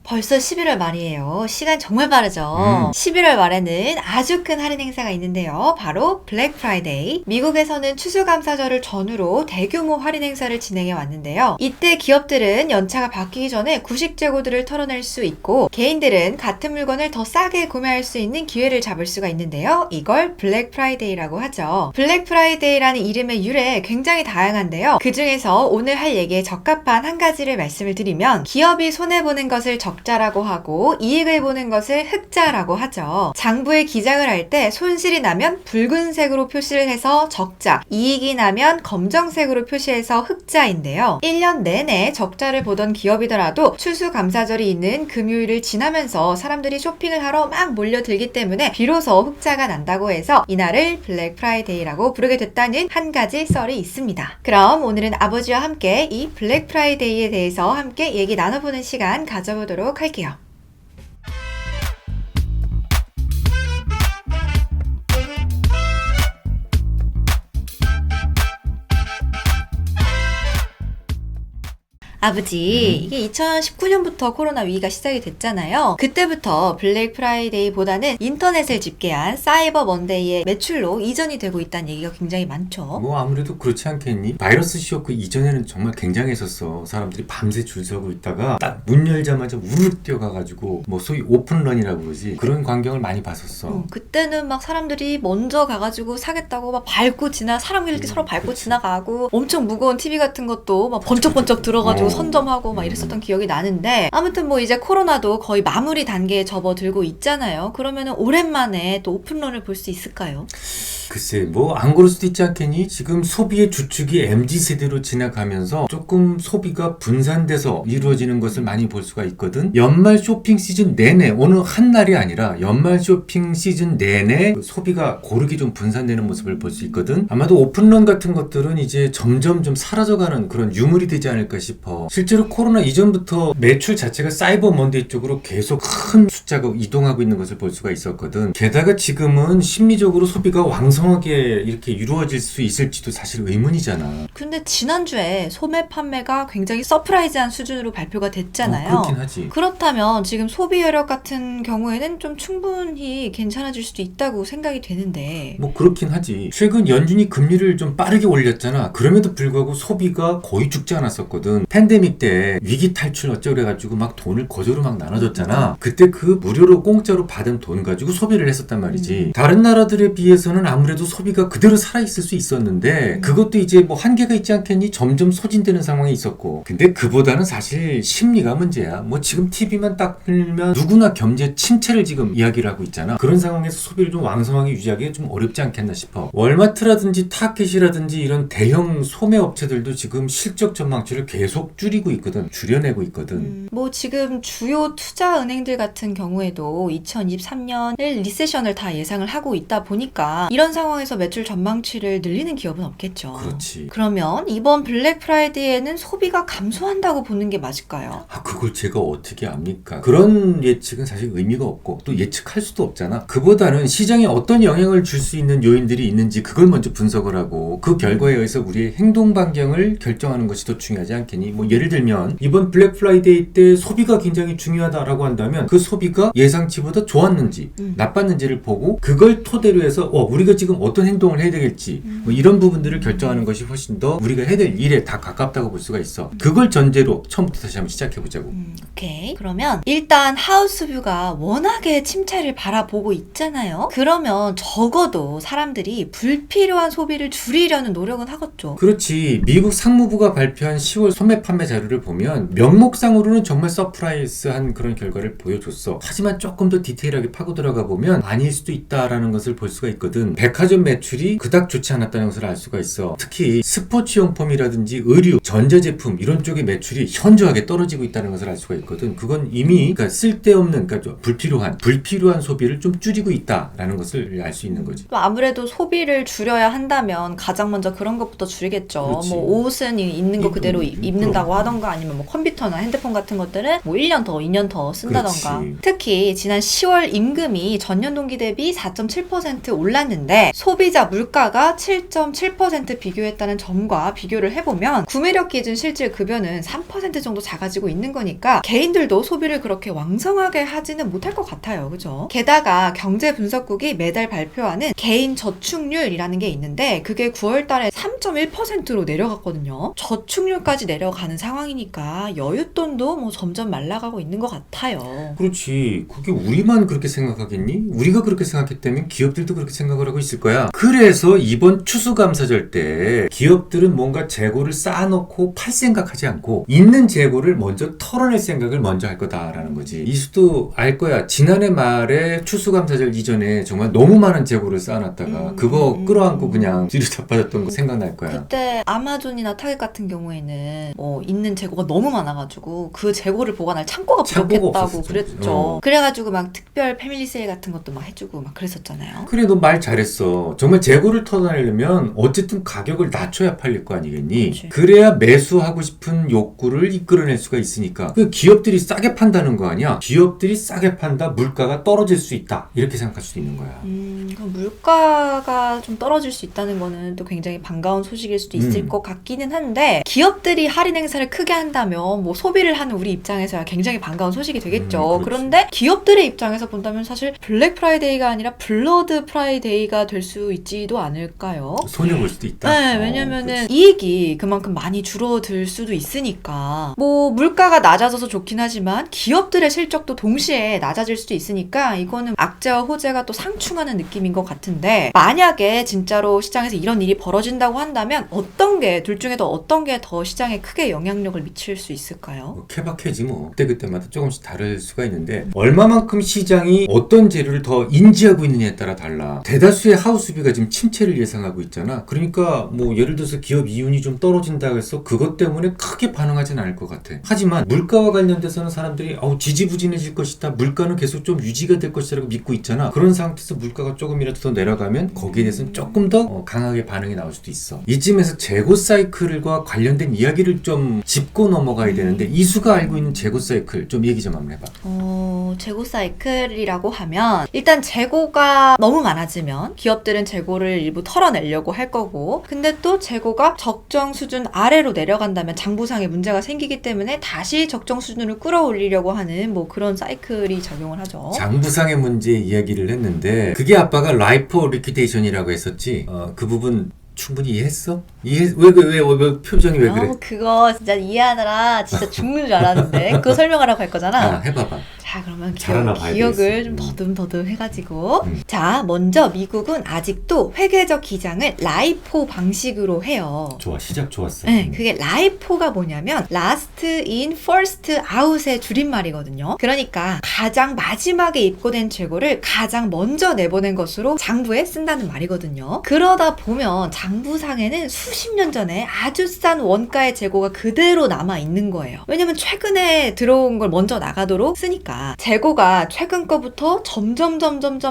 벌써 11월 말이에요. 시간 정말 빠르죠? 11월 말에는 아주 큰 할인 행사가 있는데요. 바로 블랙 프라이데이. 미국에서는 추수감사절을 전후로 대규모 할인 행사를 진행해 왔는데요. 이때 기업들은 연차가 바뀌기 전에 구식 재고들을 털어낼 수 있고, 개인들은 같은 물건을 더 싸게 구매할 수 있는 기회를 잡을 수가 있는데요. 이걸 블랙 프라이데이라고 하죠. 블랙 프라이데이라는 이름의 유래 굉장히 다양한데요. 그 중에서 오늘 할 얘기에 적합한 한 가지를 말씀을 드리면, 기업이 손해보는 것을 적자라고 하고 이익을 보는 것을 흑자라고 하죠. 장부에 기장을 할 때 손실이 나면 붉은색으로 표시를 해서 적자, 이익이 나면 검정색으로 표시해서 흑자인데요. 1년 내내 적자를 보던 기업이더라도 추수감사절이 있는 금요일을 지나면서 사람들이 쇼핑을 하러 막 몰려들기 때문에 비로소 흑자가 난다고 해서 이날을 블랙 프라이데이라고 부르게 됐다는 한 가지 썰이 있습니다. 그럼 오늘은 아버지와 함께 이 블랙 프라이데이에 대해서 함께 얘기 나눠보는 시간 가져보도록 할게요. 아버지, 이게 2019년부터 코로나 위기가 시작이 됐잖아요. 그때부터 블랙 프라이데이보다는 인터넷을 집계한 사이버 먼데이의 매출로 이전이 되고 있다는 얘기가 굉장히 많죠. 뭐 아무래도 그렇지 않겠니? 바이러스 쇼크 이전에는 정말 굉장했었어. 사람들이 밤새 줄 서고 있다가 딱 문 열자마자 우르르 뛰어가가지고 뭐 소위 오픈런이라고 그러지. 그런 광경을 많이 봤었어. 그때는 막 사람들이 먼저 가가지고 사겠다고 막 밟고 사람이 이렇게 서로 밟고 그치. 지나가고 엄청 무거운 TV 같은 것도 막 번쩍번쩍 들어가지고 선점하고 막 이랬었던 기억이 나는데, 아무튼 뭐 이제 코로나도 거의 마무리 단계에 접어들고 있잖아요. 그러면은 오랜만에 또 오픈런을 볼 수 있을까요? 글쎄 뭐 안 그럴 수도 있지 않겠니? 지금 소비의 주축이 MZ세대로 지나가면서 조금 소비가 분산돼서 이루어지는 것을 많이 볼 수가 있거든. 연말 쇼핑 시즌 내내, 어느 한 날이 아니라 연말 쇼핑 시즌 내내 소비가 고르게 좀 분산되는 모습을 볼 수 있거든. 아마도 오픈런 같은 것들은 이제 점점 좀 사라져가는 그런 유물이 되지 않을까 싶어. 실제로 코로나 이전부터 매출 자체가 사이버 먼데이 쪽으로 계속 큰 숫자가 이동하고 있는 것을 볼 수가 있었거든. 게다가 지금은 심리적으로 소비가 왕성하게 이렇게 이루어질 수 있을지도 사실 의문이잖아. 근데 지난주에 소매 판매가 굉장히 서프라이즈한 수준으로 발표가 됐잖아요. 그렇긴 하지. 그렇다면 지금 소비 여력 같은 경우에는 좀 충분히 괜찮아질 수도 있다고 생각이 되는데, 뭐 그렇긴 하지. 최근 연준이 금리를 좀 빠르게 올렸잖아. 그럼에도 불구하고 소비가 거의 죽지 않았었거든. 팬데믹 때 위기 탈출 어쩌고 그래가지고 막 돈을 거저로 막 나눠줬잖아. 그때 그 무료로 공짜로 받은 돈 가지고 소비를 했었단 말이지. 다른 나라들에 비해서는 아무래도 소비가 그대로 살아있을 수 있었는데, 그것도 이제 뭐 한계가 있지 않겠니? 점점 소진되는 상황이 있었고. 근데 그보다는 사실 심리가 문제야. 뭐 지금 TV만 딱 틀면 누구나 경제 침체를 지금 이야기를 하고 있잖아. 그런 상황에서 소비를 좀 왕성하게 유지하기 좀 어렵지 않겠나 싶어. 월마트라든지 타켓이라든지 이런 대형 소매 업체들도 지금 실적 전망치를 계속 줄이고 있거든. 줄여내고 있거든. 뭐 지금 주요 투자 은행들 같은 경우에도 2023년을 리세션을 다 예상을 하고 있다 보니까 이런 상황에서 매출 전망치를 늘리는 기업은 없겠죠. 그렇지. 그러면 이번 블랙 프라이데이에는 소비가 감소한다고 보는 게 맞을까요? 그걸 제가 어떻게 압니까? 그런 예측은 사실 의미가 없고 또 예측할 수도 없잖아. 그보다는 시장에 어떤 영향을 줄 수 있는 요인들이 있는지 그걸 먼저 분석을 하고 그 결과에 의해서 우리의 행동 반경을 결정하는 것이 더 중요하지 않겠니? 뭐 예를 들면 이번 블랙 프라이데이 때 소비가 굉장히 중요하다라고 한다면 그 소비가 예상치보다 좋았는지 나빴는지를 보고 그걸 토대로 해서 우리가 지금 어떤 행동을 해야 되겠지, 뭐 이런 부분들을 결정하는 것이 훨씬 더 우리가 해야 될 일에 다 가깝다고 볼 수가 있어. 그걸 전제로 처음부터 다시 한번 시작해보자고. 오케이. 그러면 일단 하우스뷰가 워낙에 침체를 바라보고 있잖아요. 그러면 적어도 사람들이 불필요한 소비를 줄이려는 노력은 하겠죠. 그렇지. 미국 상무부가 발표한 10월 소매 판매 자료를 보면 명목상으로는 정말 서프라이즈한 그런 결과를 보여줬어. 하지만 조금 더 디테일하게 파고 들어가 보면 아닐 수도 있다라는 것을 볼 수가 있거든. 백화점 매출이 그닥 좋지 않았다는 것을 알 수가 있어. 특히 스포츠용품이라든지 의류, 전자제품 이런 쪽의 매출이 현저하게 떨어지고 있다는 것을 알 수가 있거든. 그건 이미 그러니까 쓸데없는, 그러니까 불필요한 소비를 좀 줄이고 있다라는 것을 알 수 있는 거지. 또 아무래도 소비를 줄여야 한다면 가장 먼저 그런 것부터 줄이겠죠. 그렇지. 뭐 옷은 있는 거 그대로 입는다고 그럼. 하던가, 아니면 뭐 컴퓨터나 핸드폰 같은 것들은 뭐 1년 더, 2년 더 쓴다던가. 그렇지. 특히 지난 10월 임금이 전년 동기 대비 4.7% 올랐는데 때문에 소비자 물가가 7.7% 비교했다는 점과 비교를 해보면 구매력 기준 실질 급여는 3% 정도 작아지고 있는 거니까 개인들도 소비를 그렇게 왕성하게 하지는 못할 것 같아요. 그죠? 게다가 경제분석국이 매달 발표하는 개인 저축률이라는 게 있는데 그게 9월 달에 3.1%로 내려갔거든요. 저축률까지 내려가는 상황이니까 여윳돈도 뭐 점점 말라가고 있는 것 같아요. 그렇지. 그게 우리만 그렇게 생각하겠니? 우리가 그렇게 생각했다면 기업들도 그렇게 생각을 하고 있을 거야. 그래서 이번 추수감사절 때 기업들은 뭔가 재고를 쌓아놓고 팔 생각하지 않고 있는 재고를 먼저 털어낼 생각을 먼저 할 거다라는 거지. 이수도 알 거야. 지난해 말에 추수감사절 이전에 정말 너무 많은 재고를 쌓아놨다가 그거 끌어안고 그냥 뒤로 자빠졌던 거 생각날 거야. 그때 아마존이나 타겟 같은 경우에는 있는 재고가 너무 많아가지고 그 재고를 보관할 창고가 부족했다고 그랬죠. 그래가지고 막 특별 패밀리 세일 같은 것도 막 해주고 막 그랬었잖아요. 그래, 너 말 잘했어. 정말 재고를 털어내려면 어쨌든 가격을 낮춰야 팔릴 거 아니겠니? 그치. 그래야 매수하고 싶은 욕구를 이끌어낼 수가 있으니까. 그 기업들이 싸게 판다는 거 아니야? 기업들이 싸게 판다, 물가가 떨어질 수 있다. 이렇게 생각할 수도 있는 거야. 그럼 물가가 좀 떨어질 수 있다는 거는 또 굉장히 반가운 소식일 수도 있을 것 같기는 한데 기업들이 할인 행사를 크게 한다면 뭐 소비를 하는 우리 입장에서야 굉장히 반가운 소식이 되겠죠. 그런데 기업들의 입장에서 본다면 사실 블랙 프라이데이가 아니라 블러드 프라이데이가 될 수 있지도 않을까요? 손해볼 수도 있다. 네, 왜냐면은 이익이 그만큼 많이 줄어들 수도 있으니까 뭐 물가가 낮아져서 좋긴 하지만 기업들의 실적도 동시에 낮아질 수도 있으니까 이거는 악재와 호재가 또 상충하는 느낌인 것 같은데 만약에 진짜로 시장에서 이런 일이 벌어진다고 한다면 어떤 게 둘 중에도 어떤 게 더 시장에 크게 영향력을 미칠 수 있을까요? 케바케지 뭐. 그때마다 조금씩 다를 수가 있는데 얼마만큼 시장이 어떤 재료를 더 인지하고 있느냐에 따라 달라. 대다수의 하우스비가 지금 침체를 예상하고 있잖아. 그러니까 뭐 예를 들어서 기업 이윤이 좀 떨어진다고 해서 그것 때문에 크게 반응하진 않을 것 같아. 하지만 물가와 관련돼서는 사람들이 지지부진해질 것이다. 물가는 계속 좀 유지가 될 것이라고 믿고 있잖아. 그런 상태에서 물가가 조금이라도 더 내려가면 거기에 대해서는 조금 더 강하게 반응이 나올 수도 있어. 이쯤에서 재고 사이클과 관련된 이야기를 좀 짚고 넘어가야 되는데 이수가 알고 있는 재고 사이클 좀 얘기 좀 한번 해봐. 재고 사이클이라고 하면 일단 재고가 너무 많아지면 기업들은 재고를 일부 털어내려고 할 거고 근데 또 재고가 적정 수준 아래로 내려간다면 장부상에 문제가 생기기 때문에 다시 적정 수준으로 끌어올리려고 하는 뭐 그런 사이클이 작용을 하죠. 장부상의 문제 이야기를 했는데 그게 아빠가 라이프 리퀴데이션이라고 했었지. 그 부분 충분히 이해했어? 왜 표정이 왜 그래? 그거 진짜 이해하느라 진짜 죽는 줄 알았는데 그거 설명하라고 할 거잖아. 해봐봐. 자, 그러면 잘하나 봐야 기억을 좀 더듬더듬 해가지고 자, 먼저 미국은 아직도 회계적 기장을 라이포 방식으로 해요. 좋아, 시작 좋았어. 네, 그게 라이포가 뭐냐면 last in, first out의 줄임말이거든요. 그러니까 가장 마지막에 입고된 재고를 가장 먼저 내보낸 것으로 장부에 쓴다는 말이거든요. 그러다 보면 장부상에는 수십 년 전에 아주 싼 원가의 재고가 그대로 남아있는 거예요. 왜냐면 최근에 들어온 걸 먼저 나가도록 쓰니까 재고가 최근 거부터 점점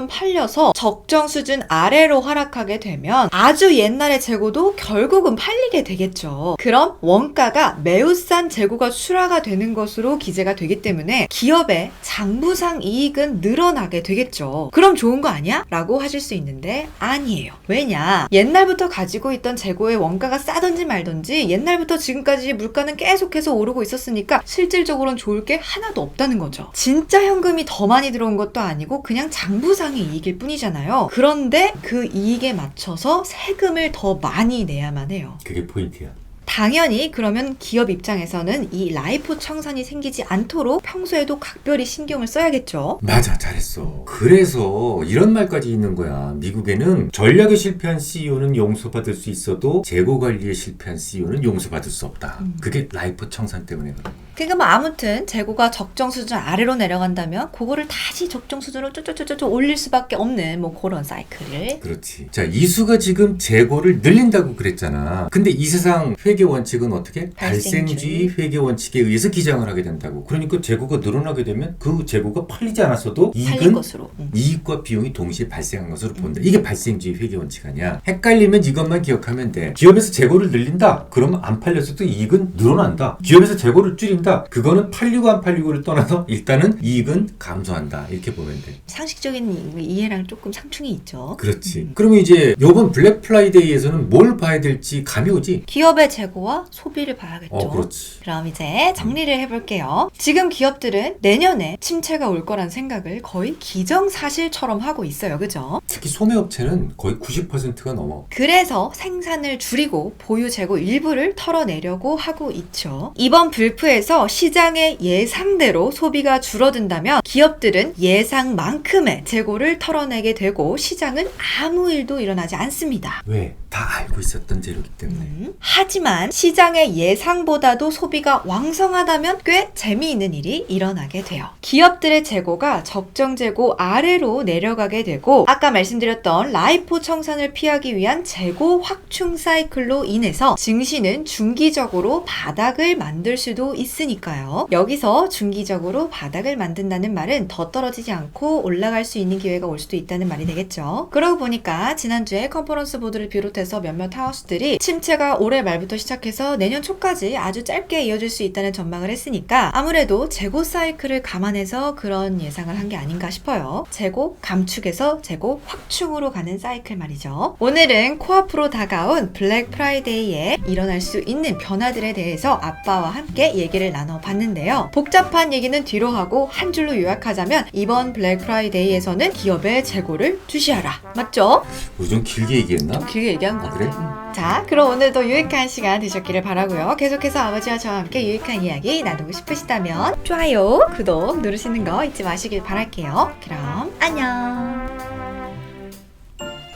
팔려서 적정 수준 아래로 하락하게 되면 아주 옛날의 재고도 결국은 팔리게 되겠죠. 그럼 원가가 매우 싼 재고가 출하가 되는 것으로 기재가 되기 때문에 기업의 장부상 이익은 늘어나게 되겠죠. 그럼 좋은 거 아니야? 라고 하실 수 있는데 아니에요. 왜냐? 옛날부터 가지고 있던 재고의 원가가 싸든지 말든지 옛날부터 지금까지 물가는 계속해서 오르고 있었으니까 실질적으로는 좋을 게 하나도 없다는 거죠. 진짜 현금이 더 많이 들어온 것도 아니고 그냥 장부상의 이익일 뿐이잖아요. 그런데 그 이익에 맞춰서 세금을 더 많이 내야만 해요. 그게 포인트야. 당연히 그러면 기업 입장에서는 이 라이포 청산이 생기지 않도록 평소에도 각별히 신경을 써야겠죠. 맞아, 잘했어. 그래서 이런 말까지 있는 거야. 미국에는 전략에 실패한 CEO는 용서받을 수 있어도 재고 관리에 실패한 CEO는 용서받을 수 없다. 그게 라이포 청산 때문에 그래. 그러니까 뭐 아무튼 재고가 적정 수준 아래로 내려간다면 그거를 다시 적정 수준으로 쪼쪼쪼쪼 올릴 수밖에 없는 뭐 그런 사이클을. 그렇지. 자, 이수가 지금 재고를 늘린다고 그랬잖아. 근데 이 세상 회계 회계 원칙은 어떻게? 발생주의. 발생주의 회계 원칙에 의해서 기장을 하게 된다고. 그러니까 재고가 늘어나게 되면 그 재고가 팔리지 않았어도 팔린 이익은 것으로. 이익과 비용이 동시에 발생한 것으로 본다. 이게 발생주의 회계 원칙 아니야. 헷갈리면 이것만 기억하면 돼. 기업에서 재고를 늘린다. 그러면 안 팔렸어도 이익은 늘어난다. 기업에서 재고를 줄인다. 그거는 팔리고 안 팔리고를 떠나서 일단은 이익은 감소한다. 이렇게 보면 돼. 상식적인 이해랑 조금 상충이 있죠. 그렇지. 그러면 이제 요번 블랙 프라이데이에서는 뭘 봐야 될지 감이 오지? 기업의 재고와 소비를 봐야겠죠. 그렇지. 그럼 이제 정리를 해볼게요. 지금 기업들은 내년에 침체가 올 거란 생각을 거의 기정사실처럼 하고 있어요. 그죠? 특히 소매업체는 거의 90%가 넘어. 그래서 생산을 줄이고 보유 재고 일부를 털어내려고 하고 있죠. 이번 불프에서 시장의 예상대로 소비가 줄어든다면 기업들은 예상만큼의 재고를 털어내게 되고 시장은 아무 일도 일어나지 않습니다. 왜? 다 알고 있었던 재료기 때문에. 하지만 시장의 예상보다도 소비가 왕성하다면 꽤 재미있는 일이 일어나게 돼요. 기업들의 재고가 적정 재고 아래로 내려가게 되고 아까 말씀드렸던 라이포 청산을 피하기 위한 재고 확충 사이클로 인해서 증시는 중기적으로 바닥을 만들 수도 있으니까요. 여기서 중기적으로 바닥을 만든다는 말은 더 떨어지지 않고 올라갈 수 있는 기회가 올 수도 있다는 말이 되겠죠. 그러고 보니까 지난주에 컨퍼런스 보드를 비롯해서 몇몇 하우스들이 침체가 올해 말부터 시작해서 내년 초까지 아주 짧게 이어질 수 있다는 전망을 했으니까 아무래도 재고 사이클을 감안해서 그런 예상을 한 게 아닌가 싶어요. 재고 감축에서 재고 확충으로 가는 사이클 말이죠. 오늘은 코앞으로 다가온 블랙 프라이데이에 일어날 수 있는 변화들에 대해서 아빠와 함께 얘기를 나눠봤는데요. 복잡한 얘기는 뒤로 하고 한 줄로 요약하자면 이번 블랙 프라이데이에서는 기업의 재고를 주시하라. 맞죠? 우리 좀 길게 얘기했나? 좀 길게 얘기한 것 아, 같아요. 그래? 자, 그럼 오늘도 유익한 시간 되셨기를 바라고요. 계속해서 아버지와 저와 함께 유익한 이야기 나누고 싶으시다면 좋아요, 구독 누르시는 거 잊지 마시길 바랄게요. 그럼 안녕.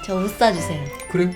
저 웃어주세요. 그래.